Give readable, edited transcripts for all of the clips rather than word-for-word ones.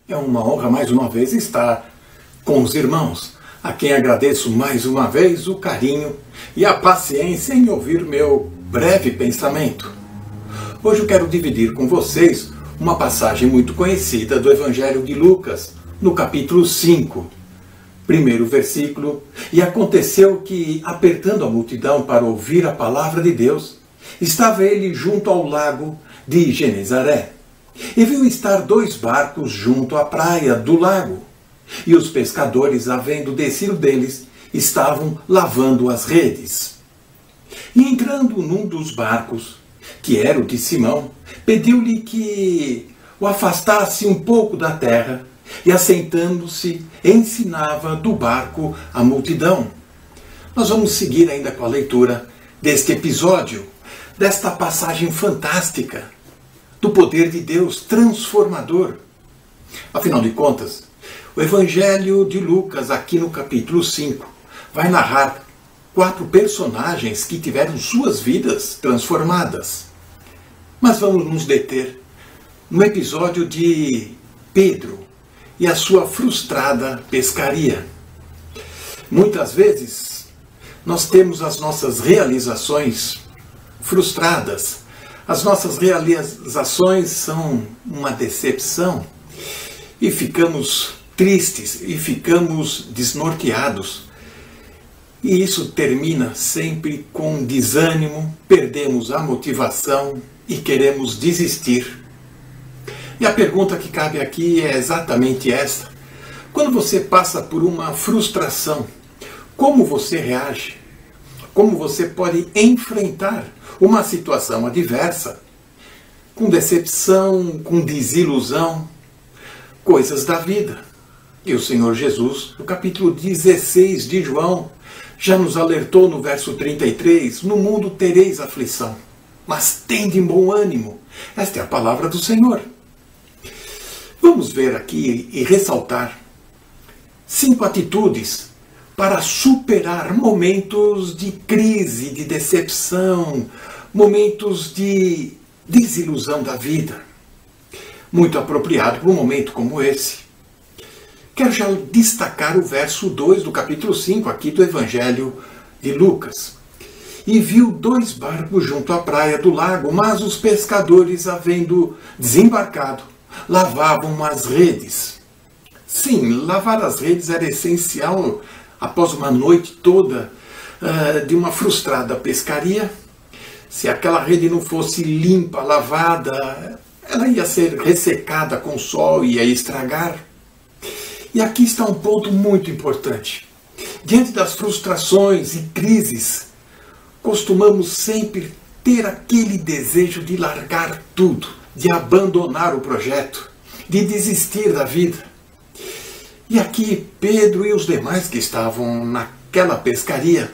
É uma honra mais uma vez estar com os irmãos, a quem agradeço mais uma vez o carinho e a paciência em ouvir meu breve pensamento. Hoje eu quero dividir com vocês uma passagem muito conhecida do Evangelho de Lucas, no capítulo 5, primeiro versículo. E aconteceu que, apertando a multidão para ouvir a palavra de Deus, estava ele junto ao lago de Genezaré. E viu estar 2 barcos junto à praia do lago. E os pescadores, havendo descido deles, estavam lavando as redes. E entrando num dos barcos, que era o de Simão, pediu-lhe que o afastasse um pouco da terra, e assentando-se, ensinava do barco a multidão. Nós vamos seguir ainda com a leitura deste episódio, desta passagem fantástica, do poder de Deus transformador. Afinal de contas, o Evangelho de Lucas, aqui no capítulo 5, vai narrar 4 personagens que tiveram suas vidas transformadas. Mas vamos nos deter no episódio de Pedro e a sua frustrada pescaria. Muitas vezes nós temos as nossas realizações frustradas. As nossas realizações são uma decepção e ficamos tristes e ficamos desnorteados. E isso termina sempre com desânimo, perdemos a motivação e queremos desistir. E a pergunta que cabe aqui é exatamente esta: quando você passa por uma frustração, como você reage? Como você pode enfrentar uma situação adversa, com decepção, com desilusão, coisas da vida? E o Senhor Jesus, no capítulo 16 de João, já nos alertou no verso 33, no mundo tereis aflição, mas tende bom ânimo. Esta é a palavra do Senhor. Vamos ver aqui e ressaltar 5 atitudes para superar momentos de crise, de decepção, momentos de desilusão da vida. Muito apropriado para um momento como esse. Quero já destacar o verso 2 do capítulo 5, aqui do Evangelho de Lucas. E viu 2 barcos junto à praia do lago, mas os pescadores, havendo desembarcado, lavavam as redes. Sim, lavar as redes era essencial após uma noite toda de uma frustrada pescaria. Se aquela rede não fosse limpa, lavada, ela ia ser ressecada com o sol e ia estragar. E aqui está um ponto muito importante. Diante das frustrações e crises, costumamos sempre ter aquele desejo de largar tudo, de abandonar o projeto, de desistir da vida. E aqui Pedro e os demais que estavam naquela pescaria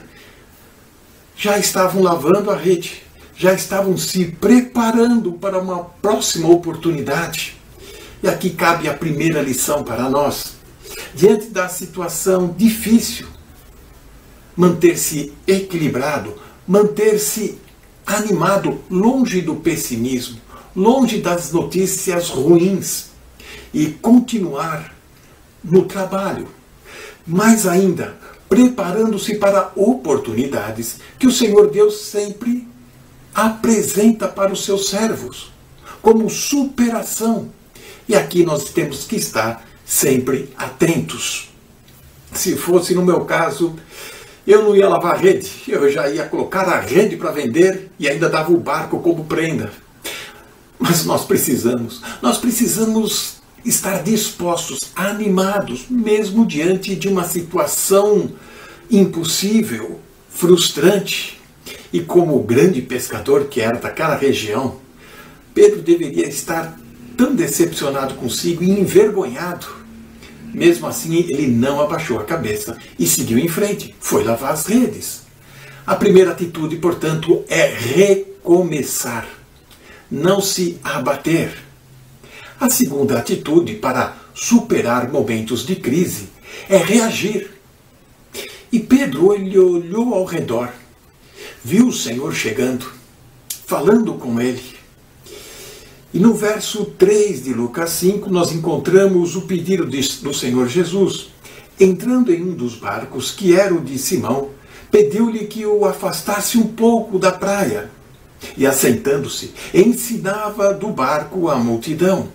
já estavam lavando a rede, já estavam se preparando para uma próxima oportunidade. E aqui cabe a primeira lição para nós. Diante da situação difícil, manter-se equilibrado, manter-se animado, longe do pessimismo, longe das notícias ruins e continuar no trabalho. Mais ainda, preparando-se para oportunidades que o Senhor Deus sempre apresenta para os seus servos, como superação. E aqui nós temos que estar sempre atentos. Se fosse no meu caso, eu não ia lavar a rede, eu já ia colocar a rede para vender e ainda dava o barco como prenda. Mas nós precisamos estar dispostos, animados, mesmo diante de uma situação impossível, frustrante. E como o grande pescador que era daquela região, Pedro deveria estar tão decepcionado consigo e envergonhado. Mesmo assim, ele não abaixou a cabeça e seguiu em frente, foi lavar as redes. A primeira atitude, portanto, é recomeçar, não se abater. A segunda atitude para superar momentos de crise é reagir. E Pedro, ele olhou ao redor, viu o Senhor chegando, falando com ele. E no verso 3 de Lucas 5, nós encontramos o pedido do Senhor Jesus. Entrando em um dos barcos, que era o de Simão, pediu-lhe que o afastasse um pouco da praia. E, assentando-se, ensinava do barco a multidão.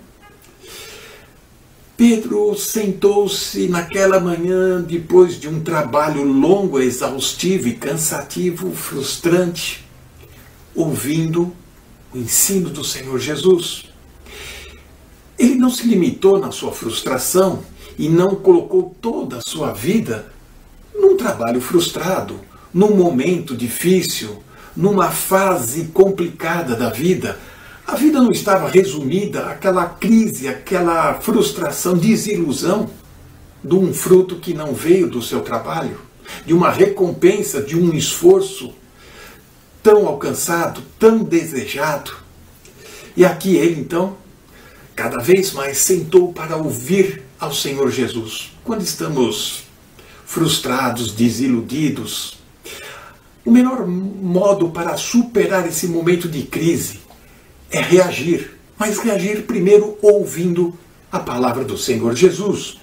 Pedro sentou-se naquela manhã, depois de um trabalho longo, exaustivo e cansativo, frustrante, ouvindo o ensino do Senhor Jesus. Ele não se limitou na sua frustração e não colocou toda a sua vida num trabalho frustrado, num momento difícil, numa fase complicada da vida. A vida não estava resumida àquela crise, àquela frustração, desilusão de um fruto que não veio do seu trabalho, de uma recompensa, de um esforço tão alcançado, tão desejado. E aqui ele, então, cada vez mais sentou para ouvir ao Senhor Jesus. Quando estamos frustrados, desiludidos, o melhor modo para superar esse momento de crise é reagir, mas reagir primeiro ouvindo a palavra do Senhor Jesus.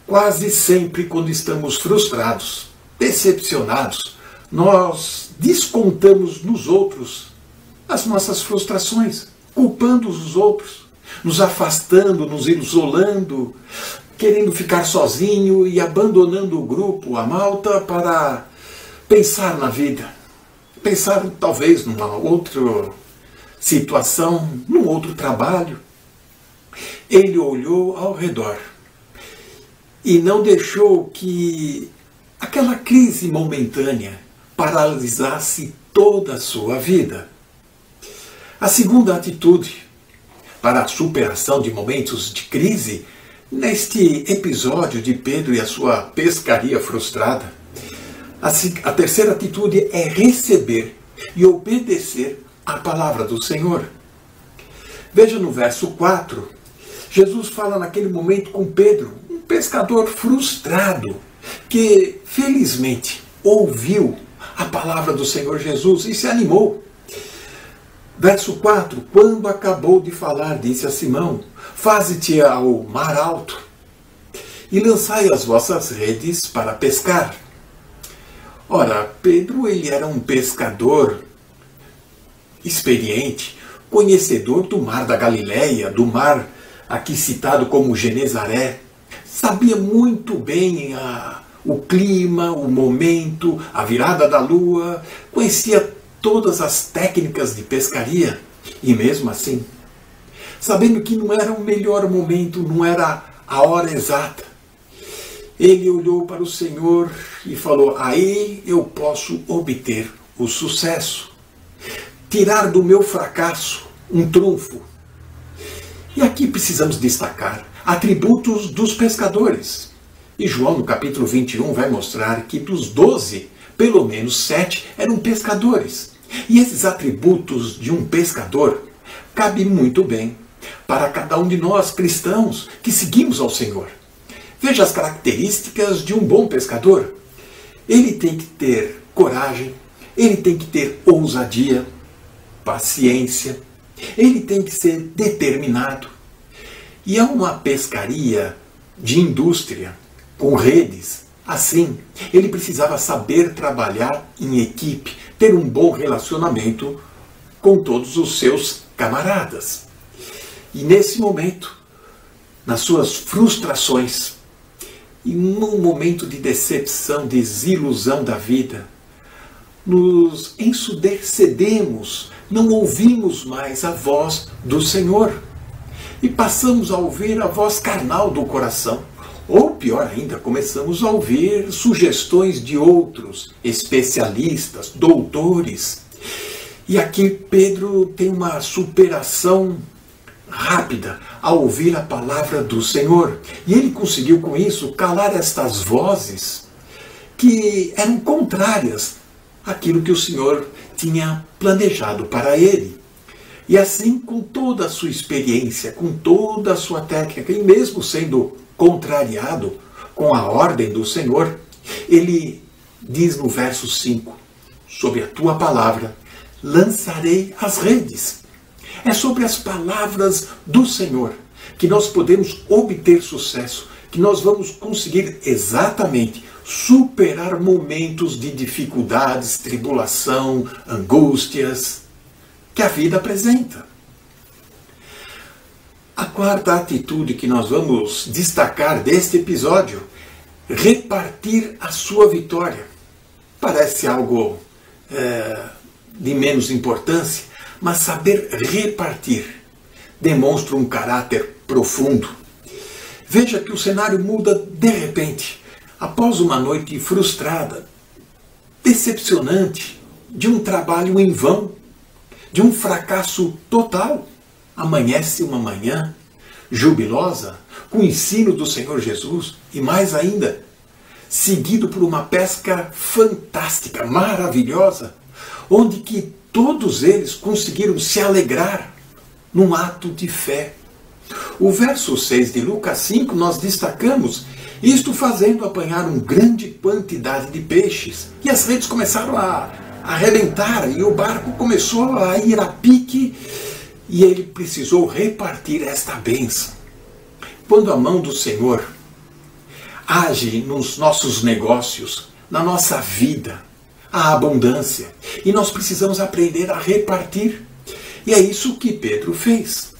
Quase sempre, quando estamos frustrados, decepcionados, nós descontamos nos outros as nossas frustrações, culpando os outros, nos afastando, nos isolando, querendo ficar sozinho e abandonando o grupo, a malta, para pensar na vida, pensar talvez numa outra situação, num outro trabalho. Ele olhou ao redor e não deixou que aquela crise momentânea paralisasse toda a sua vida. A segunda atitude para a superação de momentos de crise, neste episódio de Pedro e a sua pescaria frustrada, a terceira atitude é receber e obedecer a palavra do Senhor. Veja no verso 4, Jesus fala naquele momento com Pedro, um pescador frustrado, que felizmente ouviu a palavra do Senhor Jesus e se animou. Verso 4, quando acabou de falar, disse a Simão, faze-te ao mar alto e lançai as vossas redes para pescar. Ora, Pedro, ele era um pescador experiente, conhecedor do mar da Galileia, do mar aqui citado como Genezaré, sabia muito bem o clima, o momento, a virada da lua, conhecia todas as técnicas de pescaria, e mesmo assim, sabendo que não era o melhor momento, não era a hora exata, ele olhou para o Senhor e falou, aí eu posso obter o sucesso, tirar do meu fracasso um trunfo. E aqui precisamos destacar atributos dos pescadores. E João, no capítulo 21, vai mostrar que dos 12, pelo menos 7 eram pescadores. E esses atributos de um pescador cabem muito bem para cada um de nós cristãos que seguimos ao Senhor. Veja as características de um bom pescador. Ele tem que ter coragem, ele tem que ter ousadia, paciência, ele tem que ser determinado. E é uma pescaria de indústria, com redes. Assim, ele precisava saber trabalhar em equipe, ter um bom relacionamento com todos os seus camaradas. E nesse momento, nas suas frustrações, e num momento de decepção, desilusão da vida, nos ensurdecemos, não ouvimos mais a voz do Senhor e passamos a ouvir a voz carnal do coração. Ou pior ainda, começamos a ouvir sugestões de outros especialistas, doutores. E aqui Pedro tem uma superação rápida ao ouvir a palavra do Senhor. E ele conseguiu com isso calar estas vozes que eram contrárias àquilo que o Senhor tinha planejado para ele. E assim, com toda a sua experiência, com toda a sua técnica, e mesmo sendo contrariado com a ordem do Senhor, ele diz no verso 5, sobre a tua palavra, lançarei as redes. É sobre as palavras do Senhor que nós podemos obter sucesso, que nós vamos conseguir exatamente superar momentos de dificuldades, tribulação, angústias que a vida apresenta. A quarta atitude que nós vamos destacar deste episódio: repartir a sua vitória. Parece algo de menos importância, mas saber repartir demonstra um caráter profundo. Veja que o cenário muda de repente, após uma noite frustrada, decepcionante, de um trabalho em vão, de um fracasso total. Amanhece uma manhã jubilosa, com o ensino do Senhor Jesus, e mais ainda, seguido por uma pesca fantástica, maravilhosa, onde que todos eles conseguiram se alegrar num ato de fé. O verso 6 de Lucas 5 nós destacamos: isto fazendo apanhar uma grande quantidade de peixes, e as redes começaram a arrebentar, e o barco começou a ir a pique, e ele precisou repartir esta bênção. Quando a mão do Senhor age nos nossos negócios, na nossa vida, há abundância, e nós precisamos aprender a repartir. E é isso que Pedro fez.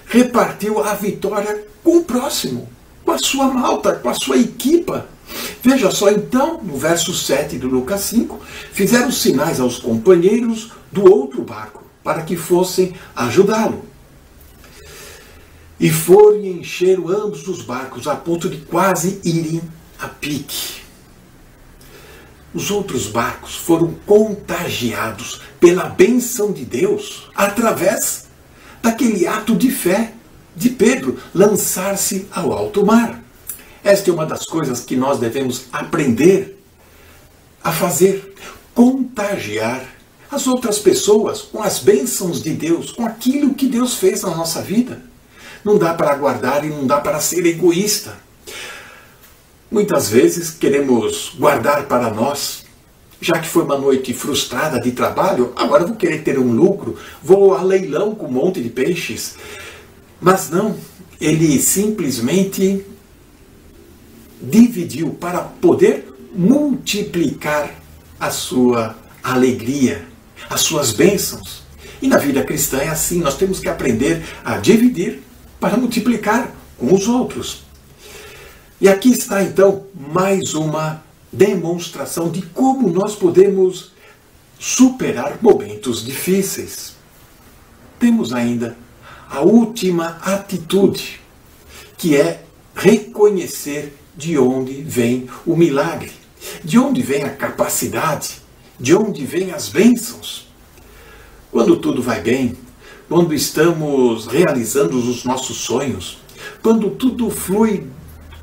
Repartiu a vitória com o próximo, com a sua malta, com a sua equipa. Veja só então, no verso 7 do Lucas 5, fizeram sinais aos companheiros do outro barco, para que fossem ajudá-lo. E foram e encheram ambos os barcos, a ponto de quase irem a pique. Os outros barcos foram contagiados pela bênção de Deus, através daquele ato de fé de Pedro, lançar-se ao alto mar. Esta é uma das coisas que nós devemos aprender a fazer: contagiar as outras pessoas com as bênçãos de Deus, com aquilo que Deus fez na nossa vida. Não dá para guardar e não dá para ser egoísta. Muitas vezes queremos guardar para nós. Já que foi uma noite frustrada de trabalho, agora vou querer ter um lucro, vou a leilão com um monte de peixes. Mas não, ele simplesmente dividiu para poder multiplicar a sua alegria, as suas bênçãos. E na vida cristã é assim, nós temos que aprender a dividir para multiplicar com os outros. E aqui está então mais uma demonstração de como nós podemos superar momentos difíceis. Temos ainda a última atitude, que é reconhecer de onde vem o milagre, de onde vem a capacidade, de onde vem as bênçãos. Quando tudo vai bem, quando estamos realizando os nossos sonhos, quando tudo flui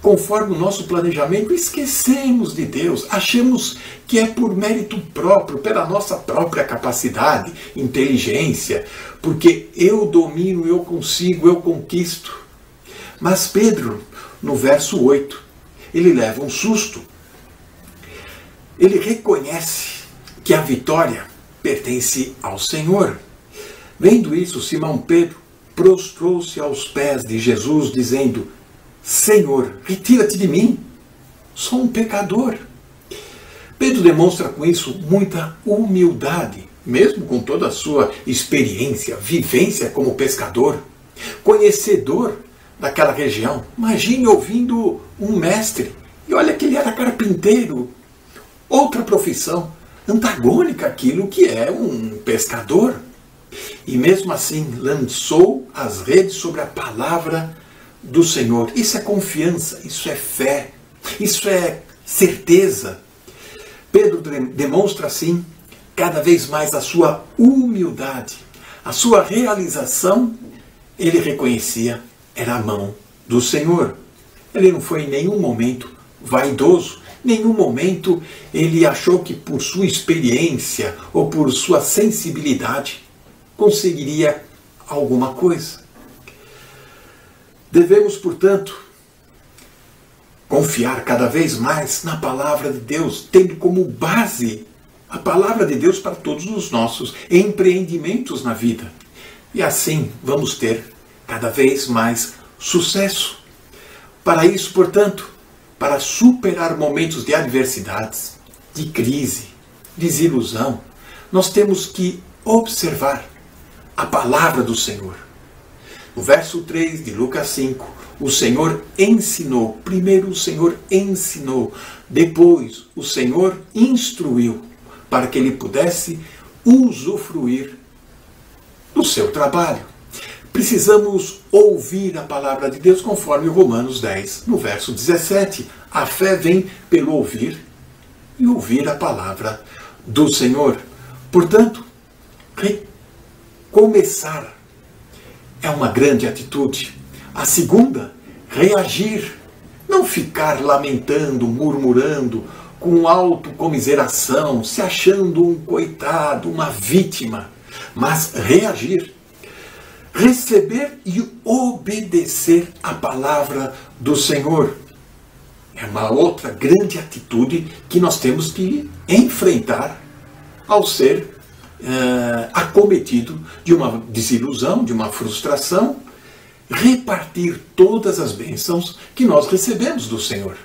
conforme o nosso planejamento, esquecemos de Deus, achamos que é por mérito próprio, pela nossa própria capacidade, inteligência, porque eu domino, eu consigo, eu conquisto. Mas Pedro, no verso 8, ele leva um susto. Ele reconhece que a vitória pertence ao Senhor. Vendo isso, Simão Pedro prostrou-se aos pés de Jesus, dizendo: Senhor, retira-te de mim, sou um pecador. Pedro demonstra com isso muita humildade, mesmo com toda a sua experiência, vivência como pescador, conhecedor daquela região. Imagine ouvindo um mestre, e olha que ele era carpinteiro, outra profissão, antagônica àquilo que é um pescador. E mesmo assim lançou as redes sobre a palavra do Senhor. Isso é confiança, isso é fé, isso é certeza. Pedro demonstra assim cada vez mais a sua humildade, a sua realização. Ele reconhecia, era a mão do Senhor. Ele não foi em nenhum momento vaidoso, em nenhum momento ele achou que por sua experiência ou por sua sensibilidade conseguiria alguma coisa. Devemos, portanto, confiar cada vez mais na palavra de Deus, tendo como base a palavra de Deus para todos os nossos empreendimentos na vida. E assim vamos ter cada vez mais sucesso. Para isso, portanto, para superar momentos de adversidades, de crise, desilusão, nós temos que observar a palavra do Senhor. No verso 3 de Lucas 5, o Senhor ensinou. Primeiro o Senhor ensinou, depois o Senhor instruiu, para que ele pudesse usufruir do seu trabalho. Precisamos ouvir a palavra de Deus conforme Romanos 10, no verso 17. A fé vem pelo ouvir e ouvir a palavra do Senhor. Portanto, começar é uma grande atitude. A segunda, reagir. Não ficar lamentando, murmurando, com autocomiseração, se achando um coitado, uma vítima, mas reagir. Receber e obedecer a palavra do Senhor. É uma outra grande atitude que nós temos que enfrentar ao ser acometido de uma desilusão, de uma frustração, repartir todas as bênçãos que nós recebemos do Senhor.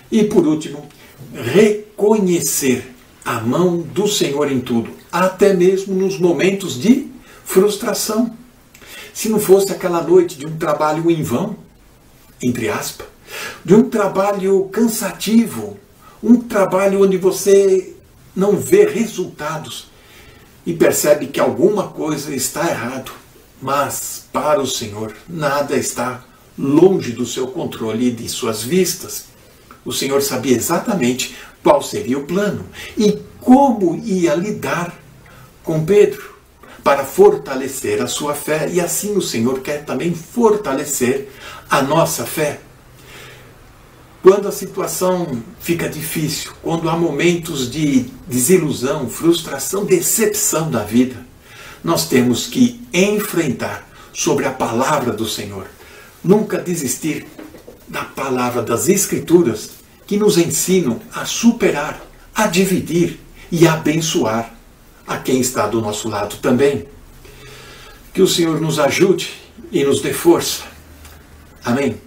E por último, reconhecer a mão do Senhor em tudo, até mesmo nos momentos de frustração. Se não fosse aquela noite de um trabalho em vão, entre aspas, de um trabalho cansativo, um trabalho onde você não vê resultados e percebe que alguma coisa está errado, mas para o Senhor nada está longe do seu controle e de suas vistas. O Senhor sabia exatamente qual seria o plano e como ia lidar com Pedro, para fortalecer a sua fé, e assim o Senhor quer também fortalecer a nossa fé. Quando a situação fica difícil, quando há momentos de desilusão, frustração, decepção da vida, nós temos que enfrentar sobre a palavra do Senhor. Nunca desistir da palavra das Escrituras, que nos ensinam a superar, a dividir e a abençoar a quem está do nosso lado também. Que o Senhor nos ajude e nos dê força. Amém.